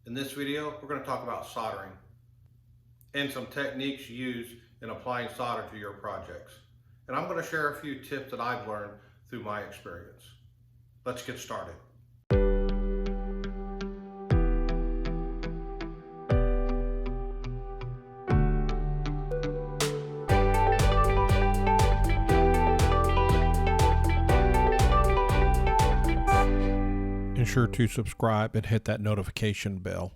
In this video, we're going to talk about soldering and some techniques used in applying solder to your projects. And I'm going to share a few tips that I've learned through my experience. Let's get started. Sure to subscribe and hit that notification bell.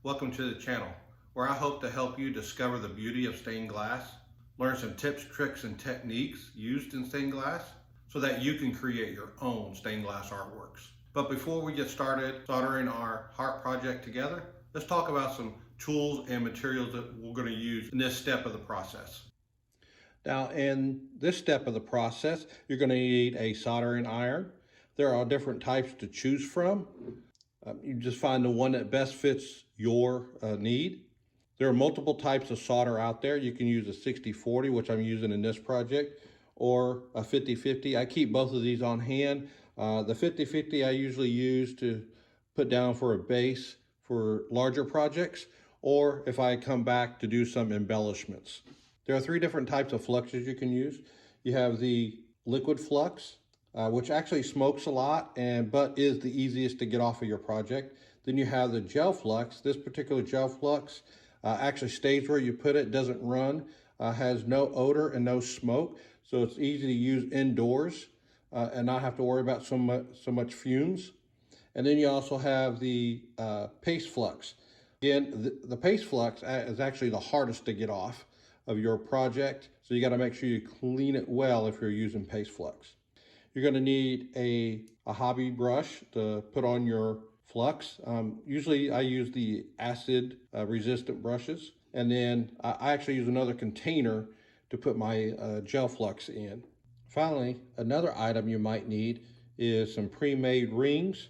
Welcome to the channel, where I hope to help you discover the beauty of stained glass, learn some tips, tricks, and techniques used in stained glass so that you can create your own stained glass artworks. But before we get started soldering our heart project together, let's talk about some tools and materials that we're going to use in this step of the process. Now, in this step of the process, you're going to need a soldering iron. There are different types to choose from. You just find the one that best fits your need. There are multiple types of solder out there. You can use a 60-40, which I'm using in this project, or a 50-50. I keep both of these on hand. The 50-50 I usually use to put down for a base for larger projects, or if I come back to do some embellishments. There are three different types of fluxes you can use. You have the liquid flux, which actually smokes a lot, but is the easiest to get off of your project. Then you have the gel flux. This particular gel flux actually stays where you put it, doesn't run, has no odor and no smoke, so it's easy to use indoors and not have to worry about so much fumes. And then you also have the paste flux. Again, the paste flux is actually the hardest to get off of your project, so you got to make sure you clean it well if you're using paste flux. You're going to need a hobby brush to put on your flux. Usually I use the acid resistant brushes, and then I actually use another container to put my gel flux in. Finally, another item you might need is some pre-made rings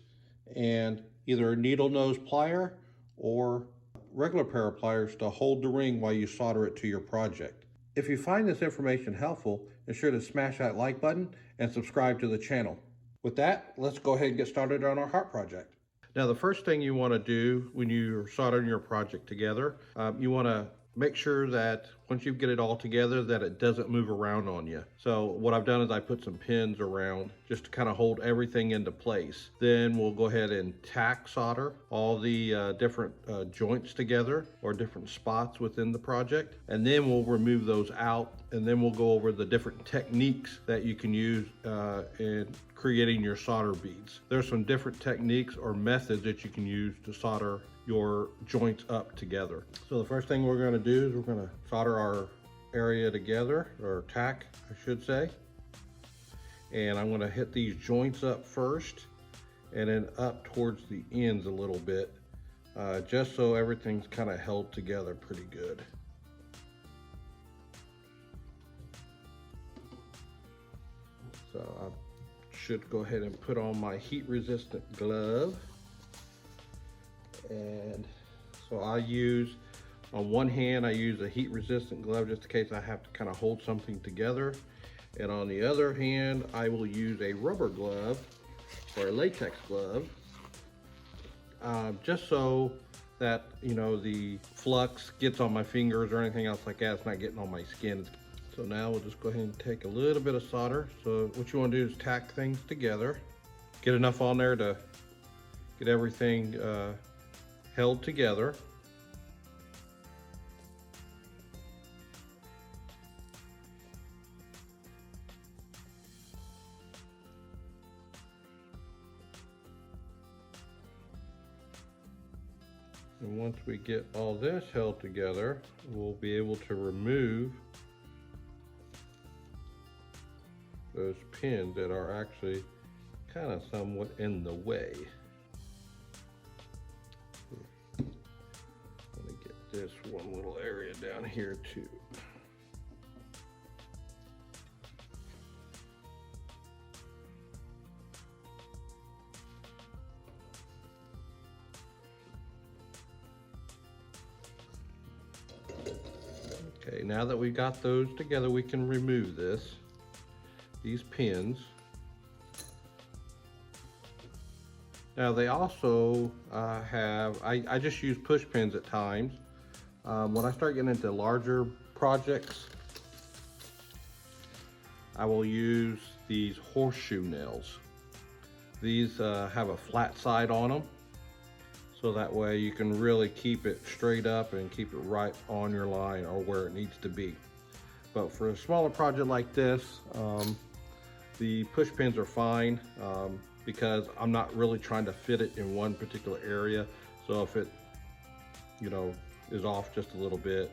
and either a needle nose plier or regular pair of pliers to hold the ring while you solder it to your project. If you find this information helpful, ensure to smash that like button and subscribe to the channel. With that, let's go ahead and get started on our heart project. Now, the first thing you want to do when you're soldering your project together, you want to make sure that once you get it all together that it doesn't move around on you. So what I've done is I put some pins around just to kind of hold everything into place. Then we'll go ahead and tack solder all the different joints together or different spots within the project. And then we'll remove those out, and then we'll go over the different techniques that you can use in creating your solder beads. There's some different techniques or methods that you can use to solder your joints up together. So the first thing we're going to do is we're going to solder our area together, or tack I should say, and I'm going to hit these joints up first and then up towards the ends a little bit, just so everything's kind of held together pretty good. So I should go ahead and put on my heat resistant glove. And so I use, on one hand, I use a heat resistant glove just in case I have to kind of hold something together. And on the other hand, I will use a rubber glove or a latex glove, just so that, you know, the flux gets on my fingers or anything else like that. It's not getting on my skin. So now we'll just go ahead and take a little bit of solder. So what you want to do is tack things together. Get enough on there to get everything held together. And once we get all this held together, we'll be able to remove those pins that are actually kind of somewhat in the way. Let me get this one little area down here too. Okay, now that we've got those together, we can remove these pins. Now they also I just use push pins at times. When I start getting into larger projects, I will use these horseshoe nails. These have a flat side on them, so that way you can really keep it straight up and keep it right on your line or where it needs to be. But for a smaller project like this, the push pins are fine because I'm not really trying to fit it in one particular area. So if it, is off just a little bit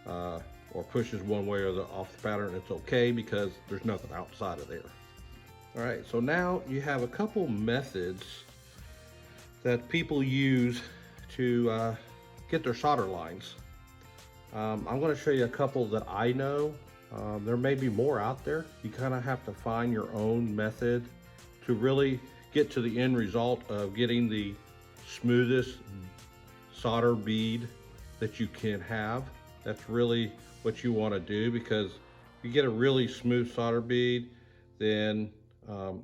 or pushes one way or off the pattern, it's okay because there's nothing outside of there. All right, so now you have a couple methods that people use to get their solder lines. I'm going to show you a couple that I know. There may be more out there. You kind of have to find your own method to really get to the end result of getting the smoothest solder bead that you can have. That's really what you want to do, because if you get a really smooth solder bead, then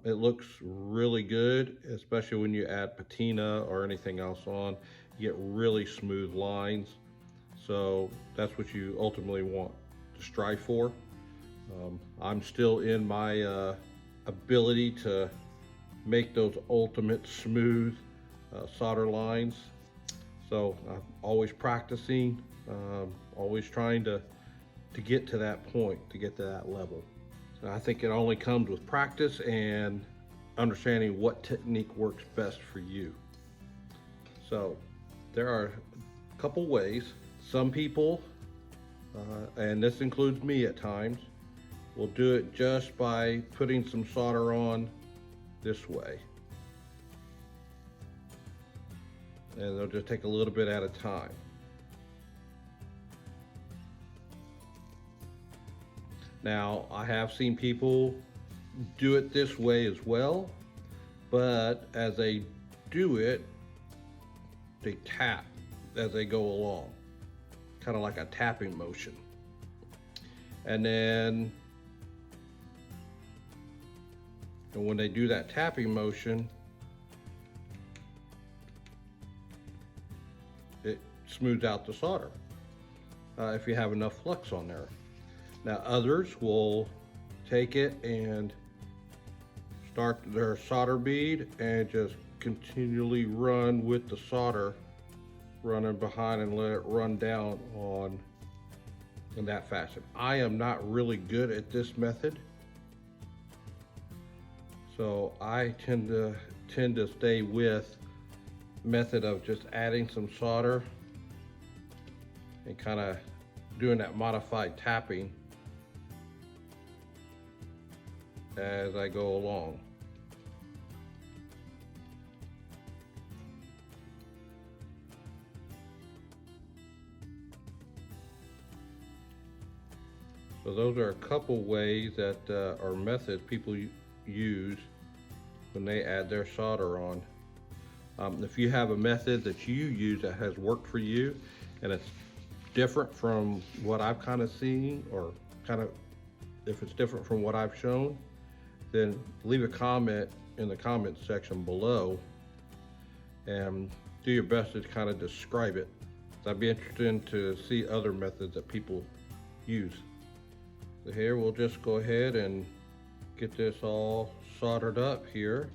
it looks really good, especially when you add patina or anything else on. You get really smooth lines. So that's what you ultimately want to strive for. I'm still in my ability to make those ultimate smooth solder lines. So I'm always practicing, always trying to get to that point, to get to that level. So I think it only comes with practice and understanding what technique works best for you. So there are a couple ways. Some people, and this includes me at times, will do it just by putting some solder on this way. And they'll just take a little bit at a time. Now, I have seen people do it this way as well, but as they do it, they tap as they go along, kind of like a tapping motion. And then, when they do that tapping motion, it smooths out the solder if you have enough flux on there. Now others will take it and start their solder bead and just continually run with the solder running behind and let it run down on in that fashion. I am not really good at this method, so I tend to stay with method of just adding some solder and kind of doing that modified tapping as I go along. So those are a couple ways that are methods people use when they add their solder on. If you have a method that you use that has worked for you and it's different from what I've kind of seen, or if it's different from what I've shown, then leave a comment in the comments section below and do your best to kind of describe it. I'd be interested to see other methods that people use. So here we'll just go ahead and get this all soldered up here.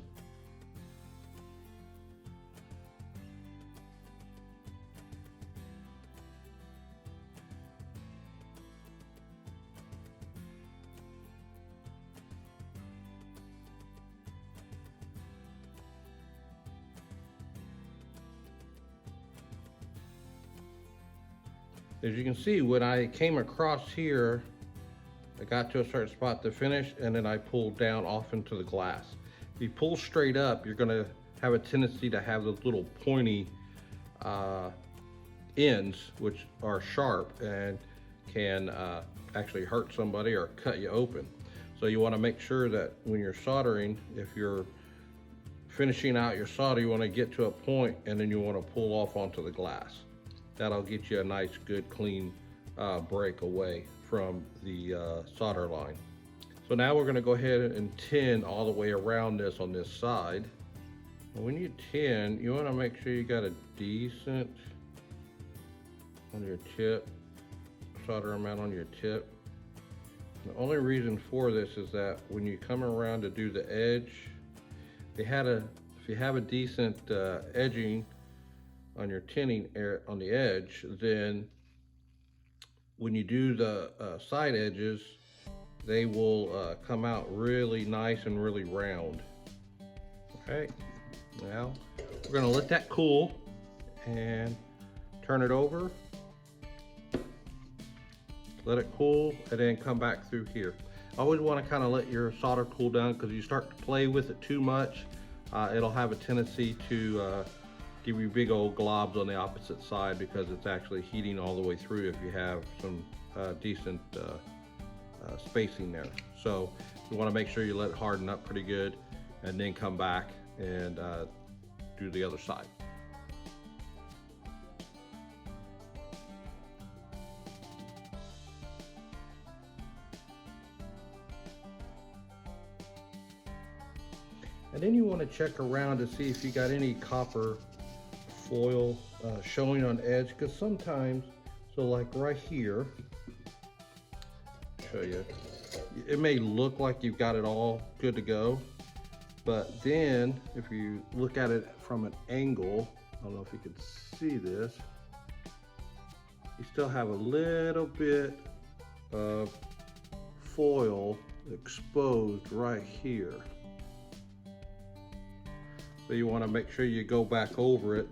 As you can see, when I came across here, I got to a certain spot to finish, and then I pulled down off into the glass. If you pull straight up, you're gonna have a tendency to have those little pointy ends, which are sharp and can actually hurt somebody or cut you open. So you wanna make sure that when you're soldering, if you're finishing out your solder, you wanna get to a point and then you wanna pull off onto the glass. That'll get you a nice, good, clean break away from the solder line. So now we're gonna go ahead and tin all the way around this on this side. When you tin, you want to make sure you got a decent on your tip, solder amount on your tip. The only reason for this is that when you come around to do the edge, if you have a decent edging on your tinning on the edge, then when you do the side edges, they will come out really nice and really round. Okay, now we're gonna let that cool and turn it over. Let it cool and then come back through here. Always want to kind of let your solder cool down, because you start to play with it too much, it'll have a tendency to give you big old globs on the opposite side, because it's actually heating all the way through if you have some decent spacing there. So you want to make sure you let it harden up pretty good and then come back and do the other side. And then you want to check around to see if you got any copper foil showing on edge, because sometimes, so like right here, show you, it may look like you've got it all good to go, but then if you look at it from an angle, I don't know if you can see this, you still have a little bit of foil exposed right here. So you want to make sure you go back over it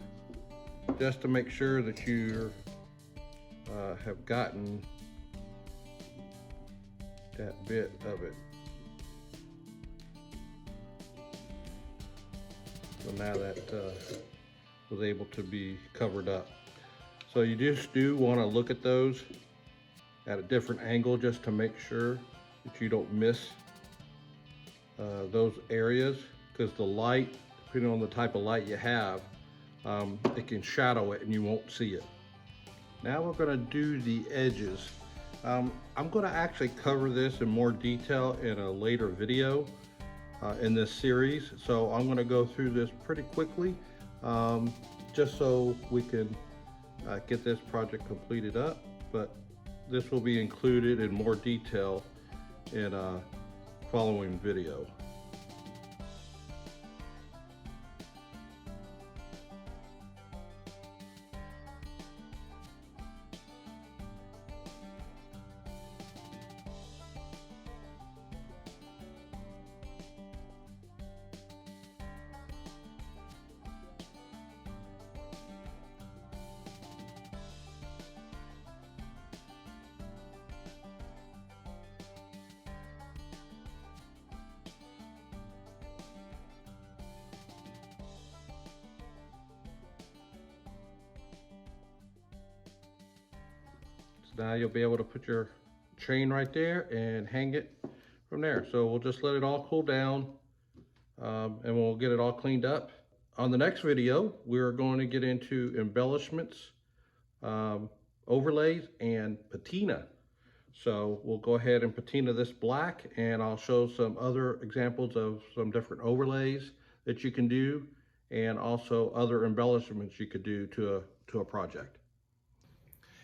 just to make sure that you have gotten that bit of it. So now that was able to be covered up. So you just do want to look at those at a different angle just to make sure that you don't miss those areas, because the light, depending on the type of light you have, it can shadow it and you won't see it. Now we're going to do the edges. I'm going to actually cover this in more detail in a later video in this series, so I'm going to go through this pretty quickly just so we can get this project completed up, but this will be included in more detail in a following video. Now you'll be able to put your chain right there and hang it from there. So we'll just let it all cool down and we'll get it all cleaned up. On the next video, we're going to get into embellishments, overlays, and patina. So we'll go ahead and patina this black, and I'll show some other examples of some different overlays that you can do, and also other embellishments you could do to a project.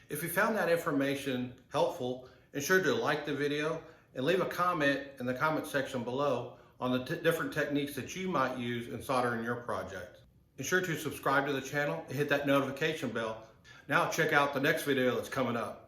If you found that information helpful, ensure to like the video and leave a comment in the comment section below on the different techniques that you might use in soldering your project. Ensure to subscribe to the channel and hit that notification bell. Now check out the next video that's coming up.